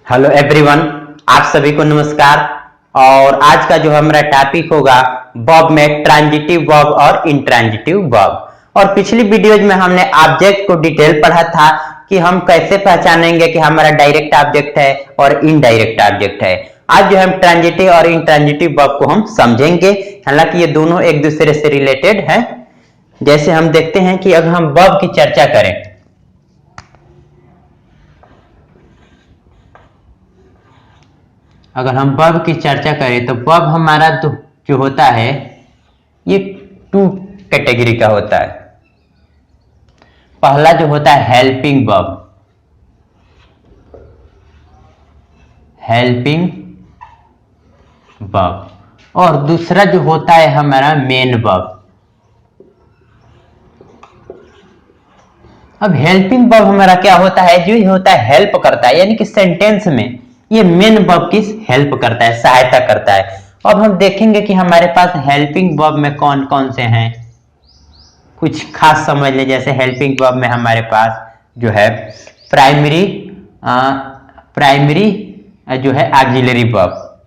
Hello everyone, आप सभी को नमस्कार। और आज का जो हमारा टॉपिक होगा वर्ब में ट्रांजिटिव वर्ब और इंट्रांजिटिव वर्ब। और पिछली वीडियोज में हमने ऑब्जेक्ट को डिटेल पढ़ा था कि हम कैसे पहचानेंगे कि हमारा डायरेक्ट ऑब्जेक्ट है और इनडायरेक्ट ऑब्जेक्ट है। आज जो हम ट्रांजिटिव और इंट्रांजिटिव वर्ब को हम समझेंगे, हालांकि ये दोनों एक दूसरे से रिलेटेड हैं। जैसे हम देखते हैं कि अगर हम वर्ब की चर्चा करें, अगर हम वर्ब की चर्चा करें तो वर्ब हमारा जो होता है ये टू कैटेगरी का होता है। पहला जो होता है हेल्पिंग वर्ब, हेल्पिंग वर्ब, और दूसरा जो होता है हमारा मेन वर्ब। अब हेल्पिंग वर्ब हमारा क्या होता है, जो ये होता है हेल्प करता है, यानी कि सेंटेंस में ये मेन वर्ब की हेल्प करता है, सहायता करता है। अब हम देखेंगे कि हमारे पास हेल्पिंग वर्ब में कौन कौन से हैं, कुछ खास समझ ले। जैसे हेल्पिंग वर्ब में हमारे पास जो है प्राइमरी जो है ऑक्सिलरी वर्ब,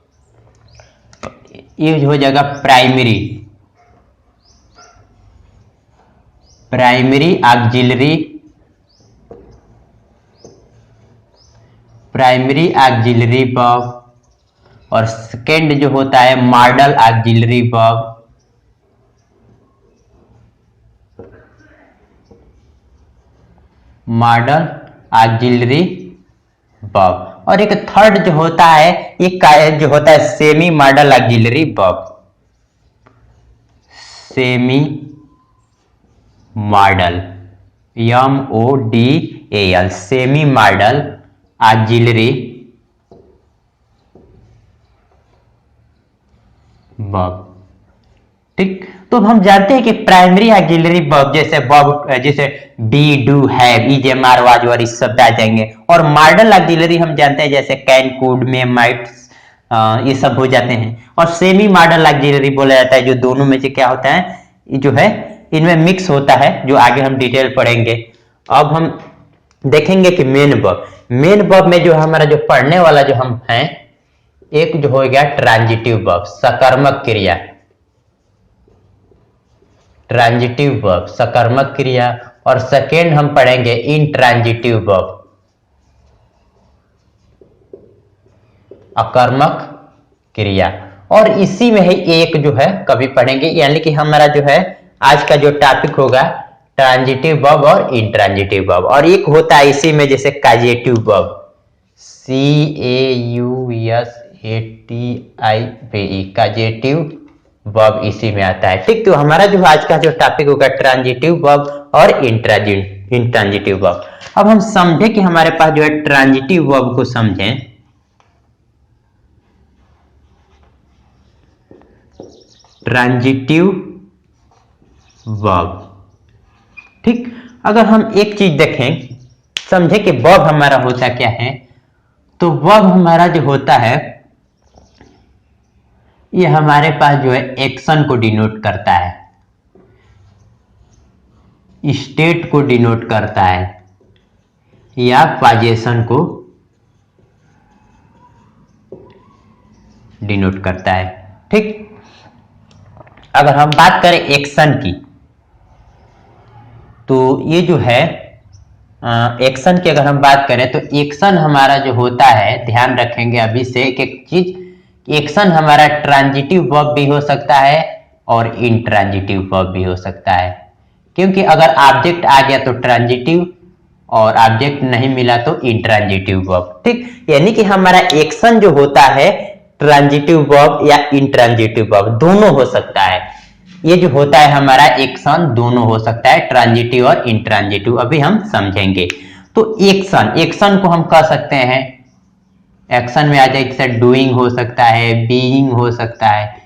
ये हो जाएगा प्राइमरी ऑक्सिलरी वर्ब। और सेकेंड जो होता है model auxiliary verb, model auxiliary verb. और एक थर्ड जो होता है ये जो होता है semi modal auxiliary verb, semi modal MODAL, semi modal auxiliary verb. ठीक, तो हम जानते हैं कि प्राइमरी ऑक्सिलरी वर्ब जैसे वर्ब जैसे be, do, have, is, am, are, was, were, इस शब्द आ जाएंगे। और मॉडल ऑक्सिलरी हम जानते हैं जैसे कैन, कुड, मे, माइट, ये सब हो जाते हैं। और सेमी मॉडल ऑक्सिलरी बोला जाता है जो दोनों में से क्या होता है, जो है इनमें मिक्स होता है, जो आगे हम डिटेल पढ़ेंगे। अब हम देखेंगे कि मेन वर्ब में जो हमारा जो पढ़ने वाला जो हम हैं, एक जो हो गया ट्रांजिटिव वर्ब, सकर्मक क्रिया, ट्रांजिटिव वर्ब सकर्मक क्रिया। और सेकेंड हम पढ़ेंगे इंट्रांजिटिव वर्ब, अकर्मक क्रिया। और इसी में ही एक जो है कभी पढ़ेंगे, यानी कि हमारा जो है आज का जो टॉपिक होगा ट्रांजिटिव वर्ब और इंट्रांजिटिव वर्ब। और एक होता है इसी में जैसे काजेटिव वर्ब, CAUSATIVE, काजेटिव वर्ब इसी में आता है। ठीक, तो हमारा जो आज का जो टॉपिक होगा ट्रांजिटिव वर्ब और इंट्रांजिटिव वर्ब। अब हम समझे कि हमारे पास जो है ट्रांजिटिव वर्ब को समझें। ट्रांजिटिव वर्ब, ठीक, अगर हम एक चीज देखें, समझे कि वर्ब हमारा होता क्या है, तो वर्ब हमारा जो होता है ये हमारे पास जो है एक्शन को डिनोट करता है, स्टेट को डिनोट करता है, या पोजीशन को डिनोट करता है। ठीक, अगर हम बात करें एक्शन की, तो ये जो है एक्शन की अगर हम बात करें तो एक्शन हमारा जो होता है, ध्यान रखेंगे अभी से एक एक चीज, एक्शन हमारा ट्रांजिटिव वर्ब भी हो सकता है और इंट्रांजिटिव वर्ब भी हो सकता है। क्योंकि अगर ऑब्जेक्ट आ गया तो ट्रांजिटिव, और ऑब्जेक्ट नहीं मिला तो इंट्रांजिटिव वर्ब। ठीक, यानी कि हमारा एक्शन जो होता है ट्रांजिटिव वर्ब या इंट्रांजिटिव वर्ब दोनों हो सकता है। ये जो होता है हमारा एक्शन दोनों हो सकता है, ट्रांजिटिव और इंट्रांजिटिव, अभी हम समझेंगे। तो एक्शन को हम कह सकते हैं, एक्शन में आ जाए जैसे डूइंग हो सकता है, बीइंग हो सकता है,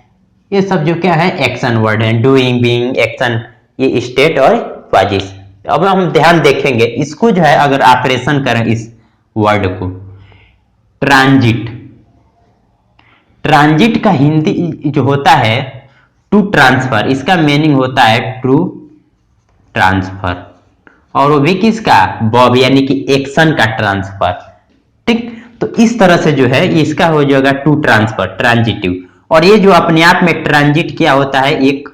ये सब जो क्या है एक्शन वर्ड है। डूइंग, बीइंग, एक्शन, ये स्टेट और पोजीशन। अब हम ध्यान देखेंगे इसको जो है, अगर ऑपरेशन करें इस वर्ड को, ट्रांजिट का हिंदी जो होता है टू ट्रांसफर, इसका मीनिंग होता है टू ट्रांसफर, और वो भी किसका, वर्ब यानी कि एक्शन का ट्रांसफर। ठीक, तो इस तरह से जो है इसका हो जाएगा टू ट्रांसफर ट्रांजिटिव। और ये जो अपने आप में ट्रांजिट क्या होता है, एक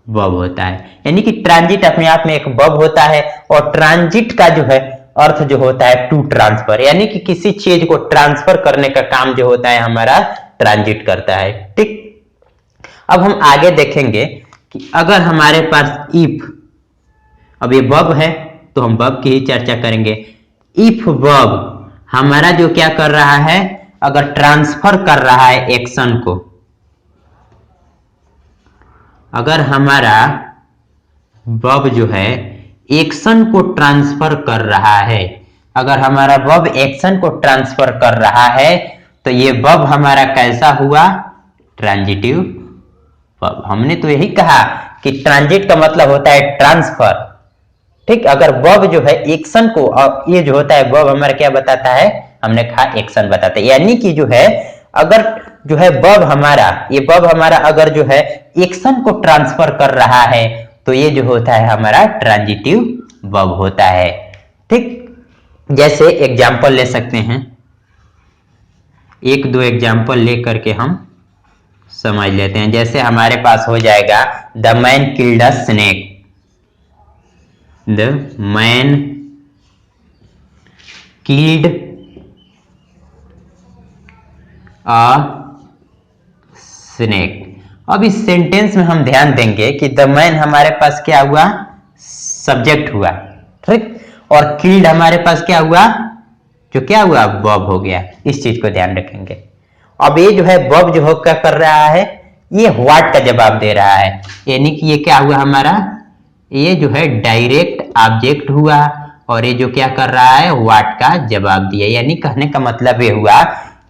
वर्ब होता है, यानी कि ट्रांजिट अपने आप में एक वर्ब होता है। और ट्रांजिट का जो है अर्थ जो होता है टू ट्रांसफर, यानी कि किसी चीज को ट्रांसफर करने का काम जो होता है हमारा ट्रांजिट करता है। ठीक, अब हम आगे देखेंगे कि अगर हमारे पास इफ, अब ये वर्ब है तो हम वर्ब की ही चर्चा करेंगे। इफ वर्ब हमारा जो क्या कर रहा है, अगर ट्रांसफर कर रहा है एक्शन को, अगर हमारा वर्ब जो है एक्शन को ट्रांसफर कर रहा है, अगर हमारा वर्ब एक्शन को ट्रांसफर कर रहा है तो ये वर्ब हमारा कैसा हुआ, ट्रांजिटिव वर्ब। हमने तो यही कहा कि ट्रांजिट का मतलब होता है ट्रांसफर। ठीक, अगर वर्ब जो है एक्शन को, और ये जो होता है वर्ब हमारा क्या बताता है, हमने कहा एक्शन बताता है, यानी कि जो है अगर जो है वर्ब हमारा, ये वर्ब हमारा अगर जो है एक्शन को ट्रांसफर कर रहा है तो ये जो होता है हमारा ट्रांजिटिव वर्ब होता है। ठीक, जैसे एग्जांपल ले सकते हैं, एक दो एग्जांपल लेकर के हम समझ लेते हैं। जैसे हमारे पास हो जाएगा the man killed a snake, the man killed a snake. अब इस सेंटेंस में हम ध्यान देंगे कि द मैन हमारे पास क्या हुआ, सब्जेक्ट हुआ। ठीक, और किल्ड हमारे पास क्या हुआ, जो क्या हुआ, वर्ब हो गया। इस चीज को ध्यान रखेंगे। अब ये जो है वर्ब जो हो क्या कर रहा है, ये व्हाट का जवाब दे रहा है, यानी कि ये क्या हुआ हमारा, ये जो है डायरेक्ट ऑब्जेक्ट हुआ और ये जो क्या कर रहा है, व्हाट का जवाब दिया। यानी कहने का मतलब ये हुआ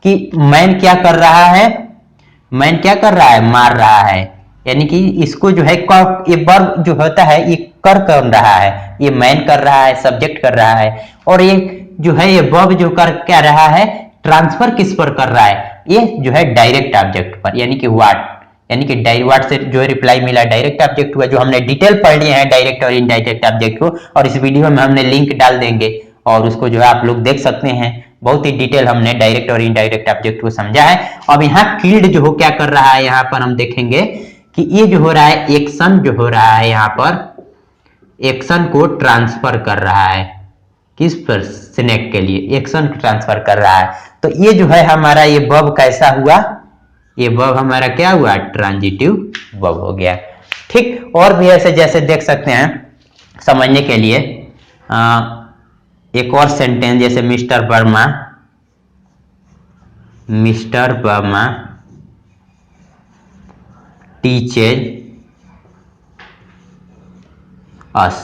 कि मैन क्या कर रहा है, मैन क्या कर रहा है, मार रहा है, यानी कि इसको जो है ये वर्ब जो होता है ये कर रहा है, ये मैन कर रहा है, सब्जेक्ट कर रहा है। और ये जो है ये वर्ब जो कर क्या रहा है, ट्रांसफर किस पर कर रहा है, ये जो है डायरेक्ट ऑब्जेक्ट पर, यानी कि व्हाट, यानी कि व्हाट से जो रिप्लाई मिला डायरेक्ट ऑब्जेक्ट हुआ। जो हमने डिटेल पढ़ लिए हैं डायरेक्ट और इनडायरेक्ट ऑब्जेक्ट को, और इस वीडियो में हमने लिंक डाल देंगे और उसको जो है आप लोग देख सकते हैं। बहुत ही डिटेल हमने डायरेक्ट और इनडायरेक्ट ऑब्जेक्ट को समझा है। अब यहाँ किल्ड जो हो क्या कर रहा है, यहाँ पर हम देखेंगे कि ये जो हो रहा है एक्शन जो हो रहा है, यहाँ पर एक्शन को ट्रांसफर कर रहा है, किस पर, स्नेक के लिए एक्शन ट्रांसफर कर रहा है। तो ये जो है हमारा ये वर्ब कैसा हुआ, ये वर्ब हमारा क्या हुआ, ट्रांजिटिव वर्ब हो गया। ठीक, और भी ऐसे जैसे देख सकते हैं समझने के लिए, एक और सेंटेंस जैसे मिस्टर वर्मा टीचेज अस।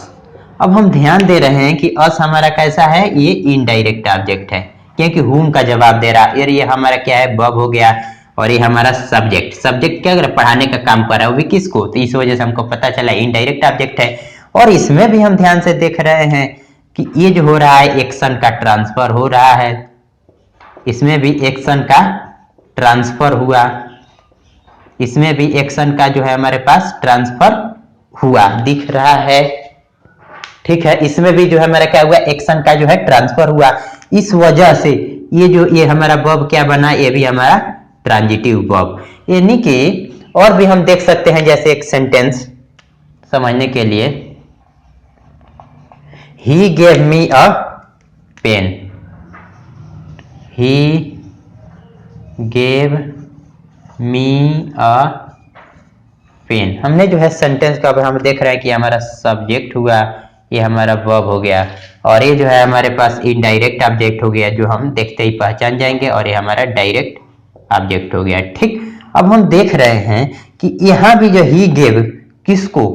अब हम ध्यान दे रहे हैं कि अस हमारा कैसा है, ये इनडायरेक्ट ऑब्जेक्ट है, क्योंकि हुम का जवाब दे रहा है। ये हमारा क्या है, वर्ब हो गया। और ये हमारा सब्जेक्ट क्या कर पढ़ाने का काम कर रहा है, वो भी किसको, तो इस वजह से हमको पता चला इनडायरेक्ट ऑब्जेक्ट है। और इसमें भी हम ध्यान से देख रहे हैं कि ये जो हो रहा है एक्शन का ट्रांसफर हो रहा है, इसमें भी एक्शन का ट्रांसफर हुआ, इसमें भी एक्शन का जो है हमारे पास ट्रांसफर हुआ दिख रहा है। ठीक है, इसमें भी जो है हमारा क्या हुआ, एक्शन का जो है ट्रांसफर हुआ। इस वजह से ये हमारा वर्ब क्या बना, ये भी हमारा ट्रांजिटिव वर्ब। यानी कि और भी हम देख सकते हैं, जैसे एक सेंटेंस समझने के लिए, He gave me a pen. He gave me a pen. हमने जो है सेंटेंस का हम देख रहे हैं कि हमारा सब्जेक्ट हुआ, ये हमारा वर्ब हो गया, और ये जो है हमारे पास इनडायरेक्ट ऑब्जेक्ट हो गया, जो हम देखते ही पहचान जाएंगे, और ये हमारा डायरेक्ट ऑब्जेक्ट हो गया। ठीक, अब हम देख रहे हैं कि यहाँ भी जो ही गेव किसको,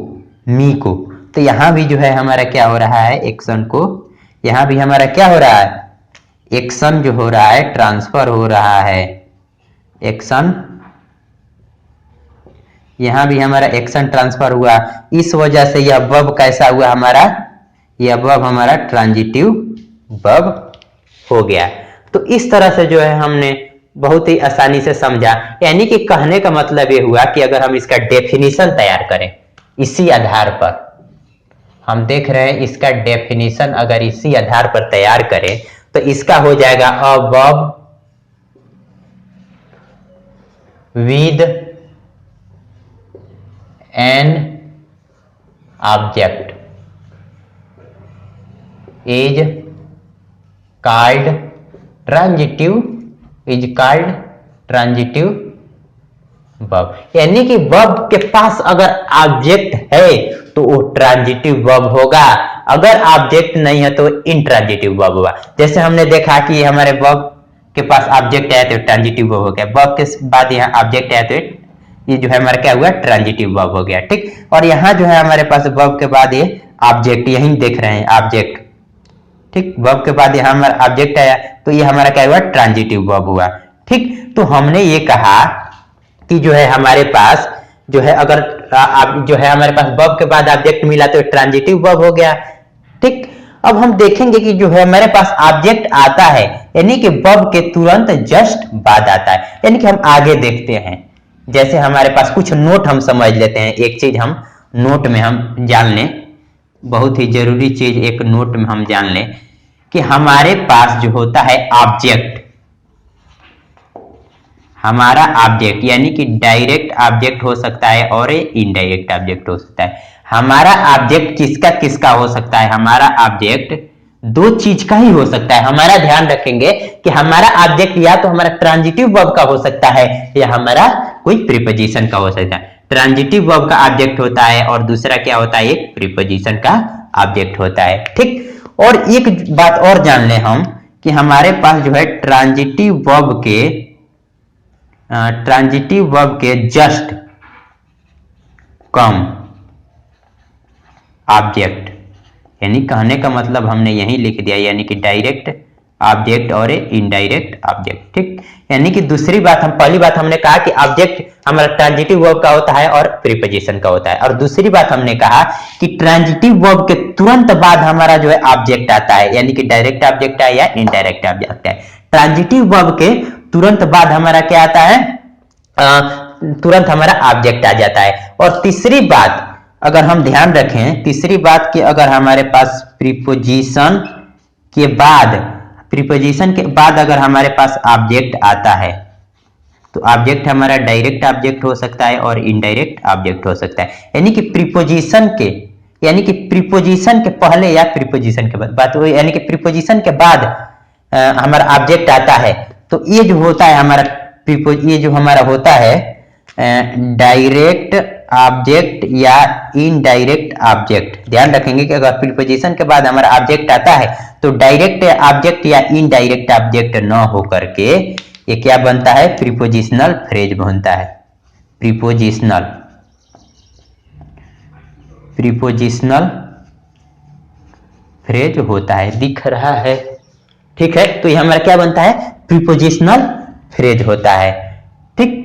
मी को, तो यहां भी जो है हमारा क्या हो रहा है, एक्शन को, यहां भी हमारा क्या हो रहा है, एक्शन जो हो रहा है ट्रांसफर हो रहा है, एक्शन, यहां भी हमारा एक्शन ट्रांसफर हुआ। इस वजह से यह वर्ब कैसा हुआ हमारा, यह वर्ब हमारा ट्रांजिटिव वर्ब हो गया। तो इस तरह से जो है हमने बहुत ही आसानी से समझा। यानी कि कहने का मतलब यह हुआ कि अगर हम इसका डेफिनेशन तैयार करें, इसी आधार पर हम देख रहे हैं, इसका डेफिनेशन अगर इसी आधार पर तैयार करें तो इसका हो जाएगा a verb with an object is called transitive verb. यानी कि वर्ब के पास अगर ऑब्जेक्ट है तो वो ट्रांजिटिव वर्ब होगा, अगर ऑब्जेक्ट नहीं है तो इंट्रांजिटिव वर्ब होगा। जैसे हमने देखा कि हमारे वर्ब के पास ऑब्जेक्ट है तो ट्रांजिटिव वर्ब हो गया, वर्ब के बाद यहाँ ऑब्जेक्ट है तो ये जो है हमारा क्या हुआ, ट्रांजिटिव वर्ब हो गया। ठीक, और यहाँ जो है हमारे पास वर्ब के बाद ये ऑब्जेक्ट, यही देख रहे हैं ऑब्जेक्ट। ठीक, वर्ब के बाद यहाँ हमारा ऑब्जेक्ट आया तो ये हमारा क्या हुआ, ट्रांजिटिव वर्ब हुआ। ठीक, तो हमने ये कहा कि जो है हमारे पास जो है अगर जो है हमारे पास वर्ब के बाद ऑब्जेक्ट मिला तो ट्रांजिटिव वर्ब हो गया। ठीक, अब हम देखेंगे कि जो है हमारे पास ऑब्जेक्ट आता है यानी कि वर्ब के तुरंत जस्ट बाद आता है, यानी कि हम आगे देखते हैं। जैसे हमारे पास कुछ नोट हम समझ लेते हैं, एक चीज हम नोट में हम जान लें, बहुत ही जरूरी चीज एक नोट में हम जान लें कि हमारे पास जो होता है ऑब्जेक्ट, हमारा ऑब्जेक्ट यानी कि डायरेक्ट ऑब्जेक्ट हो सकता है और इनडायरेक्ट ऑब्जेक्ट हो सकता है। हमारा ऑब्जेक्ट किसका किसका हो सकता है, हमारा ऑब्जेक्ट दो चीज का ही हो सकता है। हमारा ध्यान रखेंगे कि हमारा ऑब्जेक्ट या तो हमारा ट्रांजिटिव वर्ब का हो सकता है या हमारा कोई प्रीपोजिशन का हो सकता है। ट्रांजिटिव वर्ब का ऑब्जेक्ट होता है और दूसरा क्या होता है, एक प्रीपोजिशन का ऑब्जेक्ट होता है। ठीक, और एक बात और जान लें हम कि हमारे पास जो है ट्रांजिटिव वर्ब के जस्ट कम ऑब्जेक्ट, यानी कहने का मतलब हमने यही लिख दिया, यानी कि डायरेक्ट ऑब्जेक्ट और इनडायरेक्ट ऑब्जेक्ट। ठीक, यानी कि दूसरी बात हम पहली बात हमने कहा कि ऑब्जेक्ट हमारा ट्रांजिटिव वर्ब का होता है और प्रीपोजिशन का होता है, और दूसरी बात हमने कहा कि ट्रांजिटिव वर्ब के तुरंत बाद हमारा जो है ऑब्जेक्ट आता है, यानी कि डायरेक्ट ऑब्जेक्ट है या इनडायरेक्ट ऑब्जेक्ट है। ट्रांजिटिव वर्ब के तुरंत बाद हमारा क्या आता है, तुरंत हमारा ऑब्जेक्ट आ जाता है। और तीसरी बात अगर हम ध्यान रखें, तीसरी बात कि अगर हमारे पास प्रीपोजिशन के बाद अगर हमारे पास ऑब्जेक्ट आता है तो ऑब्जेक्ट हमारा डायरेक्ट ऑब्जेक्ट हो सकता है और इनडायरेक्ट ऑब्जेक्ट हो सकता है। यानी कि प्रीपोजिशन के पहले या प्रीपोजिशन के बाद बात हुई, यानी कि प्रीपोजिशन के बाद हमारा ऑब्जेक्ट आता है तो ये जो होता है हमारा ये जो हमारा होता है डायरेक्ट ऑब्जेक्ट या इनडायरेक्ट ऑब्जेक्ट। ध्यान रखेंगे कि अगर प्रीपोजिशन के बाद हमारा ऑब्जेक्ट आता है तो डायरेक्ट ऑब्जेक्ट या इनडायरेक्ट ऑब्जेक्ट न होकर के ये क्या बनता है, प्रीपोजिशनल फ्रेज बनता है। प्रीपोजिशनल फ्रेज होता है, दिख रहा है। ठीक है, तो ये हमारा क्या बनता है, प्रीपोजिशनल फ्रेज होता है। ठीक,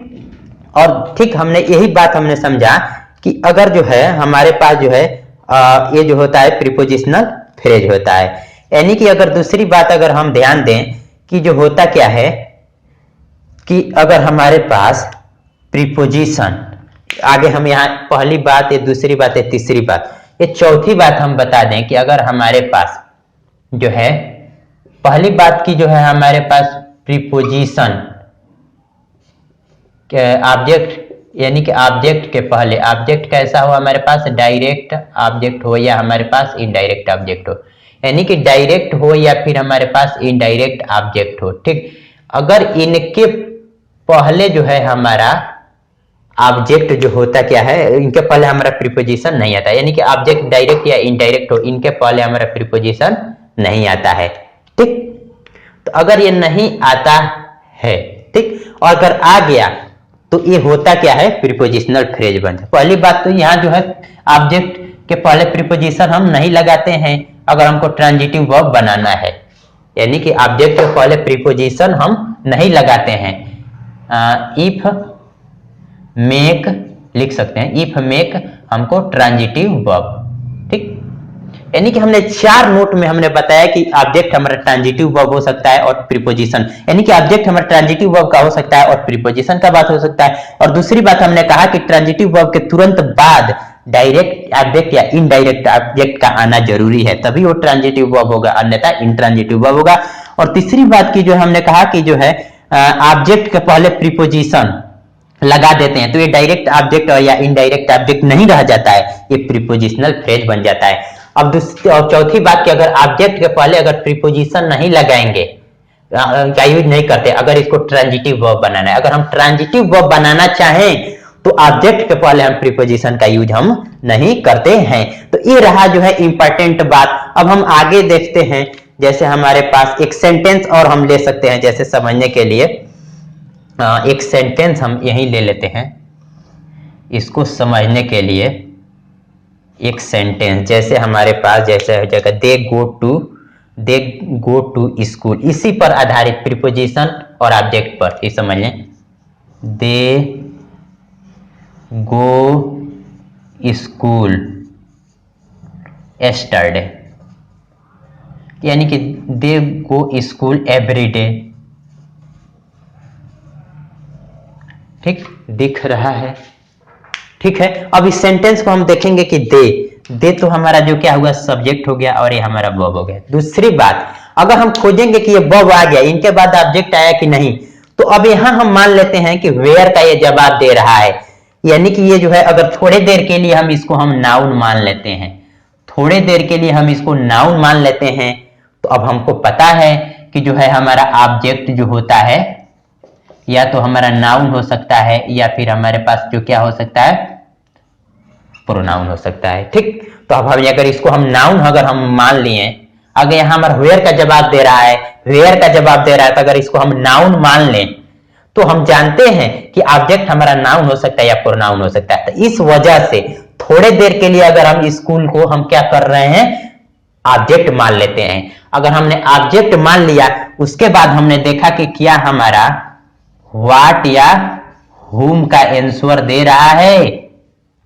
और ठीक हमने यही बात हमने समझा कि अगर जो है हमारे पास जो है ये जो होता है प्रीपोजिशनल फ्रेज होता है, यानी कि अगर दूसरी बात अगर हम ध्यान दें कि जो होता क्या है कि अगर हमारे पास प्रीपोजिशन, आगे हम यहाँ पहली बात, ये दूसरी बात, ये तीसरी बात, ये चौथी बात हम बता दें कि अगर हमारे पास जो है पहली बात की जो है हमारे पास प्रीपोजिशन ऑब्जेक्ट, यानी कि ऑब्जेक्ट के पहले ऑब्जेक्ट कैसा हो, हमारे पास डायरेक्ट ऑब्जेक्ट हो या हमारे पास इनडायरेक्ट ऑब्जेक्ट हो, यानी कि डायरेक्ट हो या फिर हमारे पास इनडायरेक्ट ऑब्जेक्ट हो। ठीक, अगर इनके पहले जो है हमारा ऑब्जेक्ट जो होता क्या है, इनके पहले हमारा प्रीपोजिशन नहीं आता, यानी कि ऑब्जेक्ट डायरेक्ट या इनडायरेक्ट हो, इनके पहले हमारा प्रीपोजिशन नहीं आता है। ठीक, तो अगर ये नहीं आता है, ठीक, और अगर आ गया तो ये होता क्या है, प्रीपोजिशनल फ्रेज बनता है। पहली बात तो यहाँ जो है ऑब्जेक्ट के पहले प्रीपोजिशन हम नहीं लगाते हैं अगर हमको ट्रांजिटिव वर्ब बनाना है, यानी कि ऑब्जेक्ट के पहले प्रीपोजिशन हम नहीं लगाते हैं। इफ मेक लिख सकते हैं, इफ मेक हमको ट्रांजिटिव वर्ब। ठीक, यानी कि हमने 4 नोट में हमने बताया कि ऑब्जेक्ट हमारा ट्रांजिटिव वर्ब हो सकता है और प्रीपोजिशन, यानी कि ऑब्जेक्ट हमारा ट्रांजिटिव वर्ब का हो सकता है और प्रीपोजिशन का बात हो सकता है। और दूसरी बात हमने कहा कि ट्रांजिटिव वर्ब के तुरंत बाद डायरेक्ट ऑब्जेक्ट या इनडायरेक्ट ऑब्जेक्ट का आना जरूरी है, तभी वो ट्रांजिटिव वर्ब होगा, अन्यथा इंट्रांजिटिव वर्ब होगा। और तीसरी बात की जो हमने कहा कि जो है ऑब्जेक्ट के पहले प्रीपोजिशन लगा देते हैं तो ये डायरेक्ट ऑब्जेक्ट या इनडायरेक्ट ऑब्जेक्ट नहीं रह जाता है, ये प्रीपोजिशनल फ्रेज बन जाता है। अब दूसरी और चौथी बात कि अगर ऑब्जेक्ट के पहले अगर प्रीपोजिशन नहीं लगाएंगे, क्या यूज नहीं करते, अगर इसको ट्रांजिटिव वर्ब बनाना है, अगर हम ट्रांजिटिव वर्ब बनाना चाहें तो ऑब्जेक्ट के पहले हम प्रीपोजिशन का यूज हम नहीं करते हैं। तो ये रहा जो है इंपॉर्टेंट बात। अब हम आगे देखते हैं, जैसे हमारे पास एक सेंटेंस और हम ले सकते हैं, जैसे समझने के लिए एक सेंटेंस हम यहीं ले लेते हैं, इसको समझने के लिए एक सेंटेंस, जैसे हमारे पास जैसे हो जाएगा दे गो टू स्कूल, इसी पर आधारित प्रीपोजिशन और ऑब्जेक्ट पर ये समझ लें। दे गो स्कूल एस्टरडे, यानी कि दे गो स्कूल एवरी डे। ठीक दिख रहा है, ठीक है। अब इस सेंटेंस को हम देखेंगे कि दे तो हमारा जो क्या हुआ सब्जेक्ट हो गया और ये हमारा वर्ब हो गया। दूसरी बात, अगर हम खोजेंगे कि ये वर्ब आ गया, इनके बाद ऑब्जेक्ट आया कि नहीं, तो अब यहां हम मान लेते हैं कि वेयर का ये जवाब दे रहा है, यानी कि ये जो है अगर थोड़े देर के लिए हम इसको हम नाउन मान लेते हैं, थोड़े देर के लिए हम इसको नाउन मान लेते हैं, तो अब हमको पता है कि जो है हमारा ऑब्जेक्ट जो होता है या तो हमारा नाउन हो सकता है या फिर हमारे पास जो क्या हो सकता है प्रोनाउन हो सकता है। ठीक, तो अब हम अगर इसको हम नाउन अगर हम मान लिए, अगर यहां हमारा वेयर का जवाब दे रहा है, वेयर का जवाब दे रहा है, तो अगर इसको हम नाउन मान लें तो हम जानते हैं कि ऑब्जेक्ट हमारा नाउन हो सकता है या प्रोनाउन हो सकता है। तो इस वजह से थोड़े देर के लिए अगर हम स्कूल को हम क्या कर रहे हैं ऑब्जेक्ट मान लेते हैं। अगर हमने ऑब्जेक्ट मान लिया, उसके बाद हमने देखा कि क्या हमारा व्हाट या हुम का आंसर दे रहा है,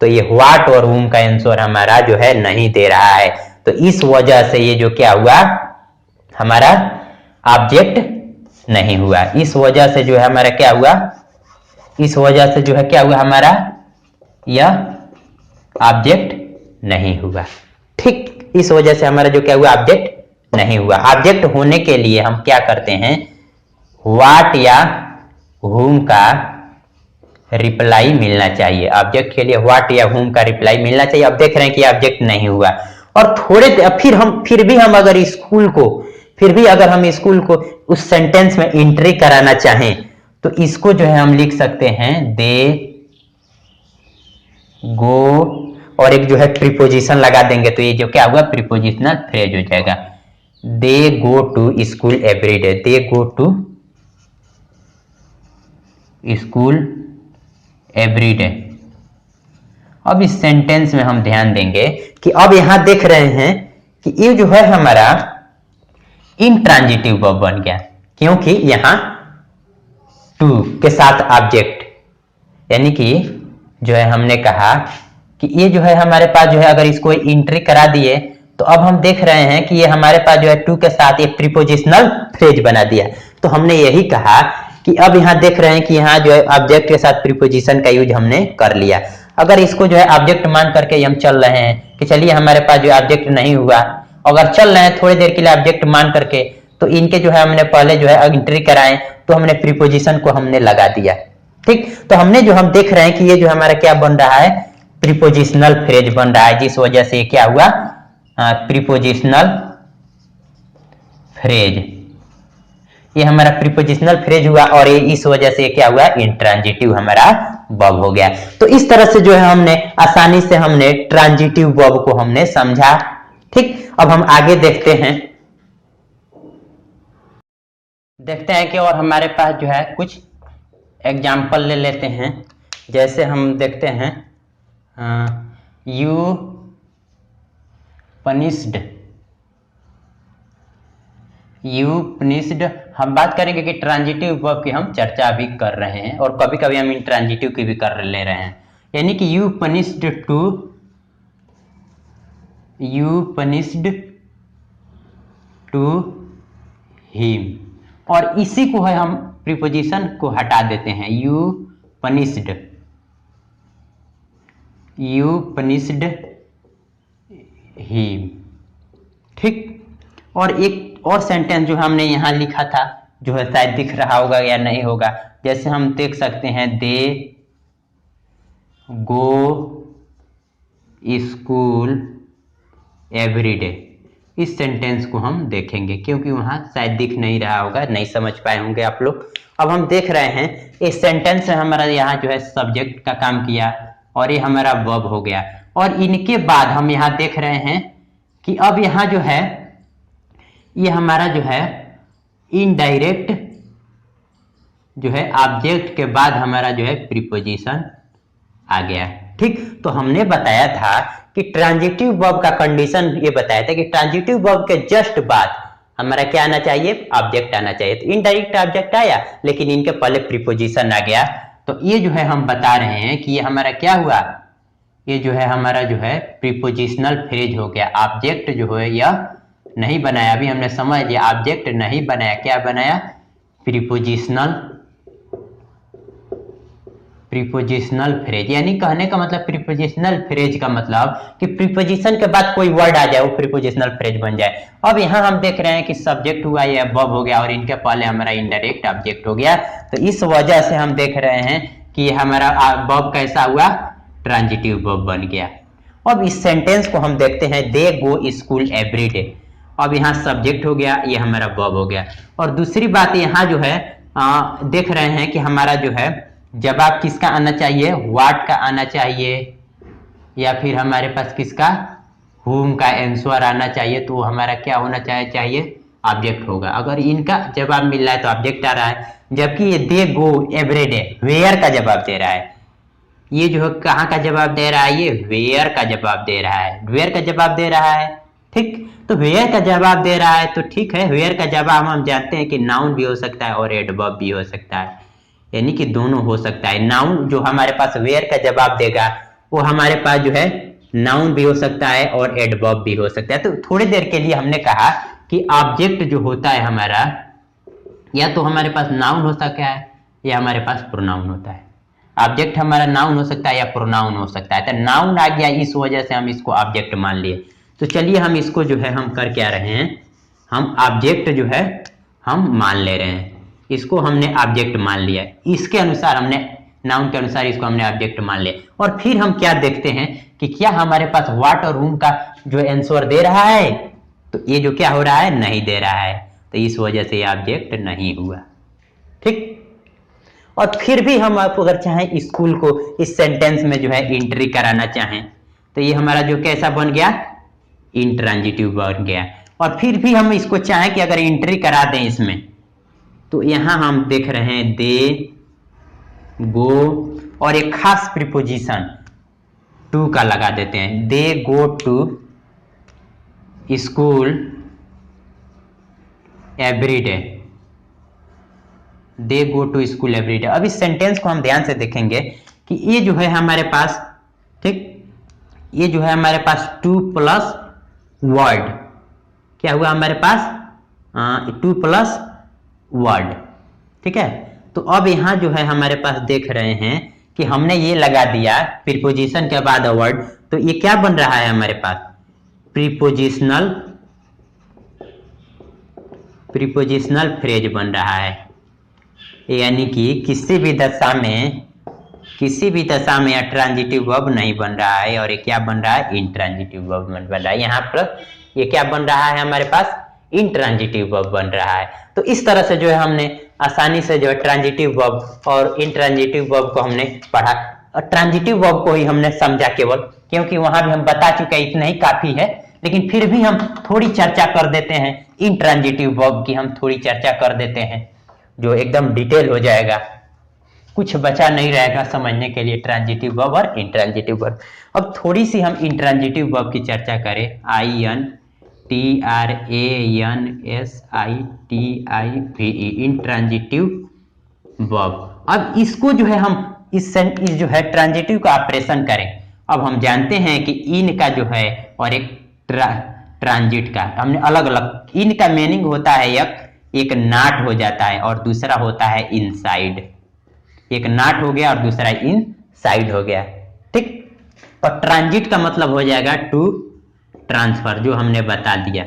तो ये व्हाट और हुम का आंसर हमारा जो है नहीं दे रहा है। तो इस वजह से ये जो क्या हुआ हमारा ऑब्जेक्ट नहीं हुआ, इस वजह से जो है हमारा क्या हुआ, इस वजह से जो है क्या हुआ हमारा यह ऑब्जेक्ट नहीं हुआ। ठीक, इस वजह से हमारा जो क्या हुआ ऑब्जेक्ट नहीं हुआ। ऑब्जेक्ट होने के लिए हम क्या करते हैं, व्हाट या हुम का रिप्लाई मिलना चाहिए। ऑब्जेक्ट के लिए व्हाट या हुम का रिप्लाई मिलना चाहिए। अब देख रहे हैं कि ऑब्जेक्ट नहीं हुआ, और थोड़े फिर भी हम अगर स्कूल को उस सेंटेंस में एंट्री कराना चाहें तो इसको जो है हम लिख सकते हैं दे गो, और एक जो है प्रीपोजिशन लगा देंगे तो ये जो क्या हुआ प्रीपोजिशनल फ्रेज हो जाएगा। They go to school every day, they go to school every day. अब इस सेंटेंस में हम ध्यान देंगे कि अब यहां देख रहे हैं कि ये जो है हमारा इंट्रांजिटिव वर्ब बन गया, क्योंकि यहां टू के साथ ऑब्जेक्ट, यानी कि जो है हमने कहा कि ये जो है हमारे पास जो है अगर इसको एंट्री करा दिए तो अब हम देख रहे हैं कि ये हमारे पास जो है टू के साथ ये प्रीपोजिशनल फ्रेज बना दिया। तो हमने यही कहा कि अब यहां देख रहे हैं कि यहां जो है ऑब्जेक्ट के साथ प्रीपोजिशन का यूज हमने कर लिया। अगर इसको जो है ऑब्जेक्ट मान करके हम चल रहे हैं कि चलिए हमारे पास जो ऑब्जेक्ट नहीं हुआ, अगर चल रहे हैं थोड़ी देर के लिए ऑब्जेक्ट मान करके, तो इनके जो है हमने पहले जो है एंट्री कराएं तो हमने प्रीपोजिशन को हमने लगा दिया। ठीक, तो हमने जो हम देख रहे हैं कि ये जो हमारा क्या बन रहा है प्रीपोजिशनल फ्रेज बन रहा है, जिस वजह से ये क्या हुआ प्रीपोजिशनल फ्रेज, ये हमारा प्रीपोजिशनल फ्रेज हुआ, और ये इस वजह से क्या हुआ इंट्रांजिटिव हमारा वर्ब हो गया। तो इस तरह से जो है हमने आसानी से हमने ट्रांजिटिव वर्ब को हमने समझा। ठीक, अब हम आगे देखते हैं कि और हमारे पास जो है कुछ एग्जाम्पल ले लेते हैं। जैसे हम देखते हैं यू पनिश्ड, हम बात करेंगे कि ट्रांजिटिव वर्ब की हम चर्चा भी कर रहे हैं और कभी कभी हम इंट्रांजिटिव की भी कर ले रहे हैं। यानी कि यू पनिश्ड टू हिम, और इसी को है हम प्रीपोजिशन को हटा देते हैं, यू पनिश्ड यू पनिश्ड ही। ठीक, और एक और सेंटेंस जो हमने यहाँ लिखा था, जो है शायद दिख रहा होगा या नहीं होगा, जैसे हम देख सकते हैं दे गो स्कूल एवरीडे। इस सेंटेंस को हम देखेंगे क्योंकि वहां शायद दिख नहीं रहा होगा, नहीं समझ पाए होंगे आप लोग। अब हम देख रहे हैं इस सेंटेंस से हमारा यहाँ जो है सब्जेक्ट का काम किया और ये हमारा वर्ब हो गया। और इनके बाद हम यहाँ देख रहे हैं कि अब यहाँ जो है ये हमारा जो है इनडायरेक्ट जो है ऑब्जेक्ट के बाद हमारा जो है प्रीपोजिशन आ गया। ठीक, तो हमने बताया था कि ट्रांजिटिव वर्ब का कंडीशन ये बताया था कि ट्रांजिटिव वर्ब के जस्ट बाद हमारा क्या आना चाहिए, ऑब्जेक्ट आना चाहिए। तो इनडायरेक्ट ऑब्जेक्ट आया लेकिन इनके पहले प्रीपोजिशन आ गया। तो ये जो है हम बता रहे हैं कि ये हमारा क्या हुआ, ये जो है हमारा जो है प्रीपोजिशनल फ्रेज हो गया। ऑब्जेक्ट जो है यह नहीं बनाया, अभी हमने समझ लिया ऑब्जेक्ट नहीं बनाया, क्या बनाया, प्रीपोजिशनल फ्रेज। यानी कहने का मतलब प्रीपोजिशनल फ्रेज का मतलब कि प्रीपोजिशन के बाद कोई वर्ड आ जाए वो प्रीपोजिशनल फ्रेज बन जाए। अब यहाँ हम देख रहे हैं कि सब्जेक्ट हुआ या वर्ब हो गया और इनके पहले हमारा इनडायरेक्ट ऑब्जेक्ट हो गया। तो इस वजह से हम देख रहे हैं कि हमारा वर्ब कैसा हुआ, ट्रांजिटिव वर्ब बन गया। अब इस सेंटेंस को हम देखते हैं, दे गो स्कूल एवरीडे। अब यहाँ सब्जेक्ट हो गया, ये हमारा वर्ब हो गया। और दूसरी बात यहाँ जो है देख रहे हैं कि हमारा जो है जवाब किसका आना चाहिए, व्हाट का आना चाहिए या फिर हमारे पास किसका, हुम का आंसर आना चाहिए। तो हमारा क्या होना चाहिए, ऑब्जेक्ट होगा। अगर इनका जवाब मिल रहा है तो ऑब्जेक्ट आ रहा है, जबकि ये दे गो एवरीडे वेयर का जवाब दे रहा है। ये जो है कहाँ का जवाब दे रहा है, ये वेयर का जवाब दे रहा है, वेयर का जवाब दे रहा है। ठीक, तो वेयर का जवाब दे रहा है तो ठीक है, वेयर का जवाब हम जानते हैं कि नाउन भी हो सकता है और एडवर्ब भी हो सकता है, यानी कि दोनों हो सकता है। नाउन जो हमारे पास वेयर का जवाब देगा वो हमारे पास जो है नाउन भी हो सकता है और एडवर्ब भी हो सकता है। तो थोड़ी देर के लिए हमने कहा कि ऑब्जेक्ट जो होता है हमारा, या तो हमारे पास नाउन हो सकता है या हमारे पास प्रोनाउन होता है। ऑब्जेक्ट हमारा नाउन हो सकता है या प्रोनाउन हो सकता है। तो नाउन आ गया, इस वजह से हम इसको ऑब्जेक्ट मान लिए। तो चलिए हम इसको जो है हम कर क्या रहे हैं, हम ऑब्जेक्ट जो है हम मान ले रहे हैं, इसको हमने ऑब्जेक्ट मान लिया। इसके अनुसार हमने नाउन के अनुसार इसको हमने ऑब्जेक्ट मान लिया। और फिर हम क्या देखते हैं कि क्या हमारे पास व्हाट और हुम का जो आंसर दे रहा है, तो ये जो क्या हो रहा है, नहीं दे रहा है, तो इस वजह से ये ऑब्जेक्ट नहीं हुआ। ठीक, और फिर भी हम आप अगर चाहें स्कूल को इस सेंटेंस में जो है एंट्री कराना चाहें तो ये हमारा जो कैसा बन गया, इंट्रांजिटिव बन गया। और फिर भी हम इसको चाहें कि अगर एंट्री करा दें इसमें, तो यहां हम देख रहे हैं दे गो और एक खास प्रीपोजिशन टू का लगा देते हैं, they go to school everyday, they go to school everyday. अब इस सेंटेंस को हम ध्यान से देखेंगे कि ये जो है हमारे पास, ठीक, ये जो है हमारे पास टू प्लस वर्ड, क्या हुआ हमारे पास टू प्लस वर्ड। ठीक है, तो अब यहां जो है हमारे पास देख रहे हैं कि हमने ये लगा दिया प्रीपोजिशन के बाद वर्ड, तो ये क्या बन रहा है हमारे पास, प्रीपोजिशनल फ्रेज बन रहा है। यानी कि किसी भी दशा में ट्रांजिटिव वर्ब नहीं बन रहा है और ये क्या बन रहा है, इंट्रांजिटिव वर्ब बन रहा है। यहाँ पर ये क्या बन रहा है हमारे पास, इंट्रांजिटिव वर्ब बन रहा है। तो इस तरह से जो है हमने आसानी से जो है ट्रांजिटिव वर्ब और इंट्रांजिटिव वर्ब को हमने पढ़ा, और ट्रांजिटिव वर्ब को ही हमने समझा केवल, क्योंकि वहां भी हम बता चुके हैं, इतना ही काफी है। लेकिन फिर भी हम थोड़ी चर्चा कर देते हैं इंट्रांजिटिव वर्ब की, हम थोड़ी चर्चा कर देते हैं जो एकदम डिटेल हो जाएगा, कुछ बचा नहीं रहेगा समझने के लिए ट्रांजिटिव वर्ब और इंट्रांजिटिव वर्ब। अब थोड़ी सी हम इंट्रांजिटिव वर्ब की चर्चा करें, INTRANSITIVE, इंट्रांजिटिव वर्ब। अब इसको जो है हम इस जो है ट्रांजिटिव का ऑपरेशन करें। अब हम जानते हैं कि इन का जो है और एक ट्रांजिट का हमने अलग अलग, इन का मीनिंग होता है एक नाट हो जाता है और दूसरा होता है इनसाइड, एक नाट हो गया और दूसरा इनसाइड हो गया। ठीक, और ट्रांजिट का मतलब हो जाएगा टू ट्रांसफर, जो हमने बता दिया।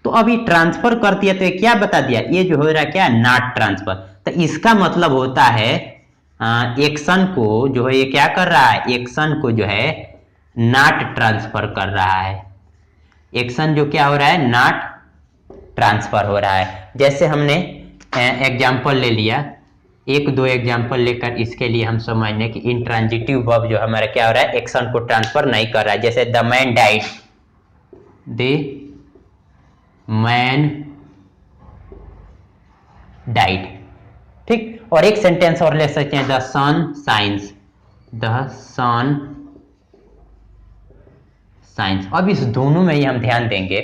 तो अभी ट्रांसफर कर दिया तो ये क्या बता दिया, ये जो हो रहा है क्या, नॉट ट्रांसफर। तो इसका मतलब होता है एक्शन को जो है ये क्या कर रहा है, एक्शन को जो है नॉट ट्रांसफर कर रहा है। एक्शन जो क्या हो रहा है, नॉट ट्रांसफर हो रहा है। जैसे हमने एग्जाम्पल ले लिया, एक दो एग्जाम्पल लेकर इसके लिए हम समझने कि इंट्रांजिटिव वर्ब जो हमारा क्या हो रहा है, एक्शन को ट्रांसफर नहीं कर रहा है। जैसे the man died, the man died, ठीक। और एक सेंटेंस और ले सकते हैं, the sun shines, the sun shines. अब इस दोनों में ही हम ध्यान देंगे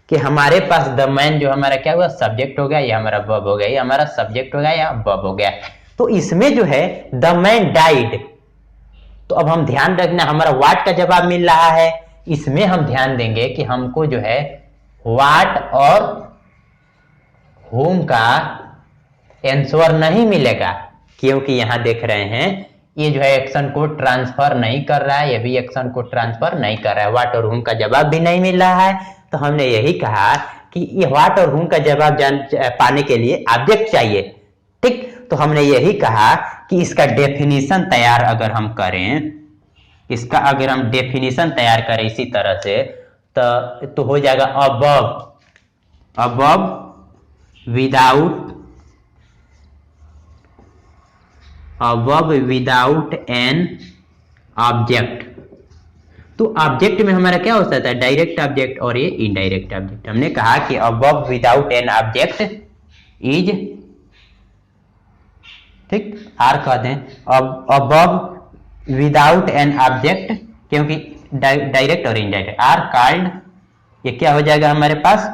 कि हमारे पास द मैन जो हमारा क्या हुआ, सब्जेक्ट हो गया, या हमारा वर्ब हो गया, या हमारा सब्जेक्ट हो गया या वर्ब हो गया। तो इसमें जो है द मैन डाइड, तो अब हम ध्यान रखना हमारा व्हाट का जवाब मिल रहा है। इसमें हम ध्यान देंगे कि हमको जो है व्हाट और होम का आंसर नहीं मिलेगा, क्योंकि यहां देख रहे हैं ये जो है एक्शन को ट्रांसफर नहीं कर रहा है, ये भी एक्शन को ट्रांसफर नहीं कर रहा है, व्हाट और होम का जवाब भी नहीं मिल रहा है। तो हमने यही कहा कि ये व्हाट और होम का जवाब पाने के लिए ऑब्जेक्ट चाहिए, ठीक। तो हमने यही कहा कि इसका डेफिनेशन तैयार अगर हम करें, इसका अगर हम डेफिनेशन तैयार करें इसी तरह से, तो हो जाएगा above, above without, above without an object। तो ऑब्जेक्ट में हमारा क्या हो सकता है, डायरेक्ट ऑब्जेक्ट और ये इनडायरेक्ट ऑब्जेक्ट। हमने कहा कि above without an object is, ठीक, आर कह दें, above without an object, क्योंकि डायरेक्ट और इनडायरेक्ट आर कॉल्ड, ये क्या हो जाएगा हमारे पास,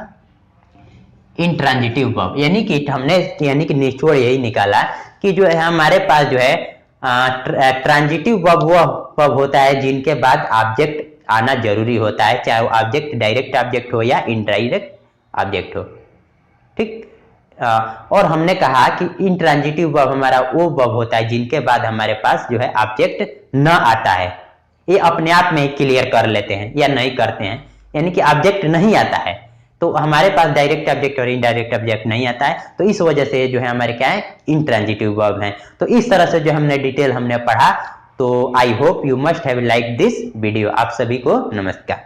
इंट्रांजिटिव वर्ब। यानी कि हमने यानी कि निचोड़ यही निकाला कि जो है हमारे पास जो है ट्रांजिटिव वर्ब वो वर्ब होता है जिनके बाद ऑब्जेक्ट आना जरूरी होता है, चाहे वो ऑब्जेक्ट डायरेक्ट ऑब्जेक्ट हो या इनडायरेक्ट ऑब्जेक्ट हो, ठीक। और हमने कहा कि इंट्रांजिटिव वर्ब हमारा वो वर्ब होता है जिनके बाद हमारे पास जो है ऑब्जेक्ट न आता है। ये अपने आप में ही क्लियर कर लेते हैं या नहीं करते हैं, यानी कि ऑब्जेक्ट नहीं आता है, तो हमारे पास डायरेक्ट ऑब्जेक्ट और इनडायरेक्ट ऑब्जेक्ट नहीं आता है, तो इस वजह से जो है हमारे क्या है, इंट्रांजिटिव वर्ब हैं। तो इस तरह से जो हमने डिटेल हमने पढ़ा, तो I hope you must have like this video. आप सभी को नमस्कार।